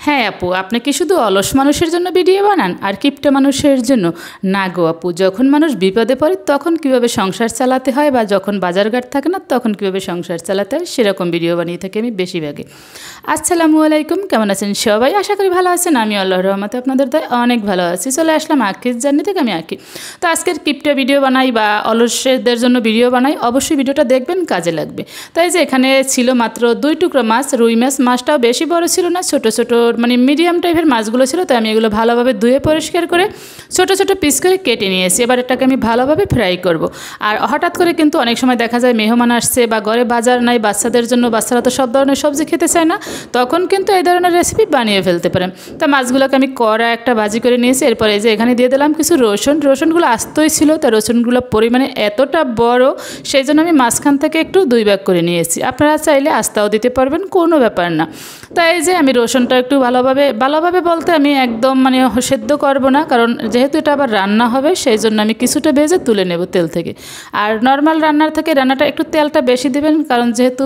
হ্যাঁ আপু, আপনি কি শুধু অলস মানুষের জন্য ভিডিও বানান আর কিপটে মানুষের জন্য? না গো আপু, যখন মানুষ বিপদে পড়ে তখন কিভাবে সংসার চালাতে হয় বা যখন বাজারঘাট থাকে না তখন কিভাবে সংসার চালাতে হয় সেরকম ভিডিও বানিয়ে থাকি আমি বেশিরভাগে। আসসালামু আলাইকুম, কেমন আছেন সবাই? আশা করি ভালো আছেন। আমি আল্লাহর রহমতে আপনাদের তাই অনেক ভালো আছি। চলে আসলাম আকিজ জার্নি থেকে, আমি আঁকি। তো আজকের কিপটে ভিডিও বানাই বা অলসদের জন্য ভিডিও বানাই, অবশ্যই ভিডিওটা দেখবেন, কাজে লাগবে। তাই যে এখানে ছিল মাত্র 2 টুকরো মাছ, রুই মাছ। মাছটাও বেশি বড় ছিল না, ছোট ছোট মানে মিডিয়াম টাইপের মাছগুলো ছিল। তো আমি এগুলো ভালোভাবে ধুয়ে পরিষ্কার করে ছোট ছোট পিস করে কেটে নিয়েছি। এবার এটাকে আমি ভালোভাবে ফ্রাই করব। আর হঠাৎ করে কিন্তু অনেক সময় দেখা যায় মেহমান আসছে বা ঘরে বাজার নাই বাচ্চাদের জন্য, বাচ্চারা তো সব ধরনের সবজি খেতে চায় না, তখন কিন্তু এই ধরনের রেসিপি বানিয়ে ফেলতে পারেন। তো মাছগুলোকে আমি কড়া একটা ভাজি করে নিয়েছি। এরপরে এই যে এখানে দিয়ে দিলাম কিছু রসুন। রসুনগুলো আস্তই ছিল, তো রসুনগুলো পরিমাণে এতটা বড়, সেই জন্য আমি মাঝখান থেকে একটু 2 ভাগ করে নিয়েছি। আপনারা চাইলে আস্তাও দিতে পারবেন, কোনো ব্যাপার না। তাই যে আমি রসুনটা একটু ভালোভাবে বলতে আমি একদম মানে সেদ্ধ করব না, কারণ যেহেতু এটা আবার রান্না হবে সেই জন্য আমি কিছুটা ভেজে তুলে নেব তেল থেকে। আর নর্মাল রান্নার থেকে রান্নাটা একটু তেলটা বেশি দেবেন, কারণ যেহেতু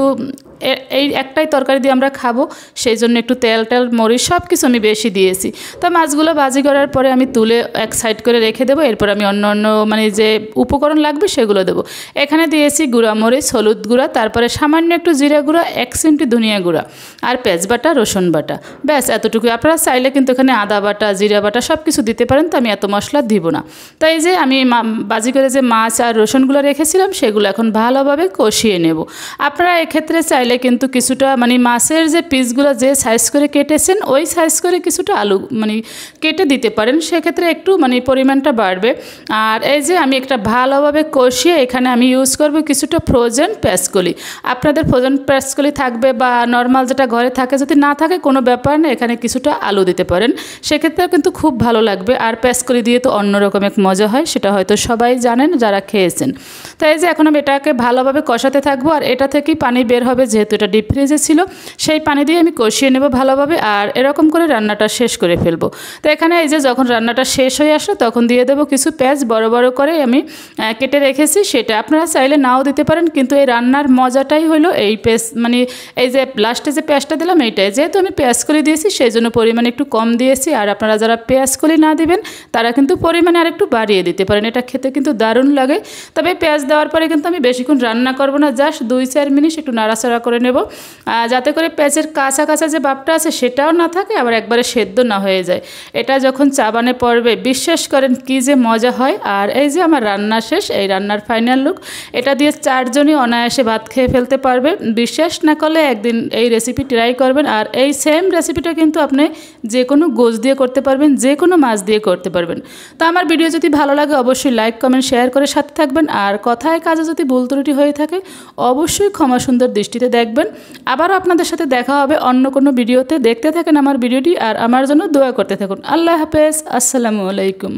এই একটাই তরকারি দিয়ে আমরা খাবো, সেই জন্য একটু তেল মরিচ সব কিছু আমি বেশি দিয়েছি। তো মাছগুলো ভাজি করার পরে আমি তুলে এক সাইড করে রেখে দেবো। এরপর আমি অন্য মানে যে উপকরণ লাগবে সেগুলো দেবো। এখানে দিয়েছি গুঁড়া মরিচ, হলুদ গুঁড়া, তারপরে সামান্য একটু জিরা গুঁড়া, 1 চিমটি ধনিয়া গুঁড়া, আর পেঁয়াজ বাটা, রসুন বাটা, ব্যাস এতটুকু। আপনারা চাইলে কিন্তু এখানে আদা বাটা, জিরা বাটা সব কিছু দিতে পারেন, তো আমি এত মশলা দিব না। তো এই যে আমি ভাজি করে যে মাছ আর রসুনগুলো রেখেছিলাম সেগুলো এখন ভালোভাবে কষিয়ে নেব। আপনারা এক্ষেত্রে চাইলে কিন্তু কিছুটা মানে মাছের যে পিসগুলো যে সাইজ করে কেটেছেন ওই সাইজ করে কিছুটা আলু মানে কেটে দিতে পারেন, সেক্ষেত্রে একটু মানে পরিমাণটা বাড়বে। আর এই যে আমি একটা ভালোভাবে কষিয়ে এখানে আমি ইউজ করব কিছুটা ফ্রোজেন পেঁয়াজকলি। আপনাদের ফ্রোজেন পেঁয়াজকলি থাকবে বা নর্মাল যেটা ঘরে থাকে, যদি না থাকে কোনো ব্যাপার না, এখানে কিছুটা আলু দিতে পারেন, সেক্ষেত্রে কিন্তু খুব ভালো লাগবে। আর পেঁয়াজকলি দিয়ে তো অন্যরকম এক মজা হয়, সেটা হয়তো সবাই জানেন যারা খেয়েছেন। তাই যে এখন আমি এটাকে ভালোভাবে কষাতে থাকবো। আর এটা থেকেই পানি বের হবে, যেহেতু এটা ডিপ ফ্রিজে ছিল, সেই পানি দিয়ে আমি কষিয়ে নেব ভালোভাবে। আর এরকম করে রান্নাটা শেষ করে ফেলবো। তো এখানে এই যে যখন রান্নাটা শেষ হয়ে আসে তখন দিয়ে দেবো কিছু পেঁয়াজ বড় বড় করে আমি কেটে রেখেছি, সেটা আপনারা চাইলে নাও দিতে পারেন, কিন্তু এই রান্নার মজাটাই হলো এই পেঁয়াজ মানে এই যে লাস্টে যে পেঁয়াজটা দিলাম এইটাই। যেহেতু আমি পেঁয়াজকলি দিয়েছি সেই জন্য পরিমাণে একটু কম দিয়েছি। আর আপনারা যারা পেঁয়াজকলি না দিবেন তারা কিন্তু পরিমাণে আর একটু বাড়িয়ে দিতে পারেন, এটা খেতে কিন্তু দারুণ লাগে। তবে পেঁয়াজ দেওয়ার পরে কিন্তু আমি বেশিক্ষণ রান্না করবো না, জাস্ট 2-4 মিনিট একটু নাড়াচাড়া করে নেব, যাতে করে পেঁয়াজের কাঁচা কাঁচা যে ভাবটা আছে সেটাও না থাকে, আবার একবারে সেদ্ধ না হয়ে যায়। এটা যখন চাবানে পড়বে বিশ্বাস করেন কি যে মজা হয়। আর এই যে আমার রান্না শেষ, এই রান্নার ফাইনাল লুক। এটা দিয়ে 4 জনই অনায়াসে ভাত খেয়ে ফেলতে পারবে। বিশ্বাস না করলে একদিন এই রেসিপি ট্রাই করবেন। আর এই সেম রেসিপিটা কিন্তু আপনি যে কোনো গোশ দিয়ে করতে পারবেন, যে কোনো মাছ দিয়ে করতে পারবেন। তো আমার ভিডিও যদি ভালো লাগে অবশ্যই লাইক কমেন্ট শেয়ার করে সাথে থাকবেন। আর কথায় কাজে যদি ভুল ত্রুটি হয়ে থাকে অবশ্যই ক্ষমা সুন্দর দৃষ্টিতে দেখবেন। আবারও আপনাদের সাথে দেখা হবে অন্য কোনো ভিডিওতে। দেখতে থাকেন আমার ভিডিওটি আর আমার জন্য দোয়া করতে থাকুন। আল্লাহ হাফেজ, আসসালামু আলাইকুম।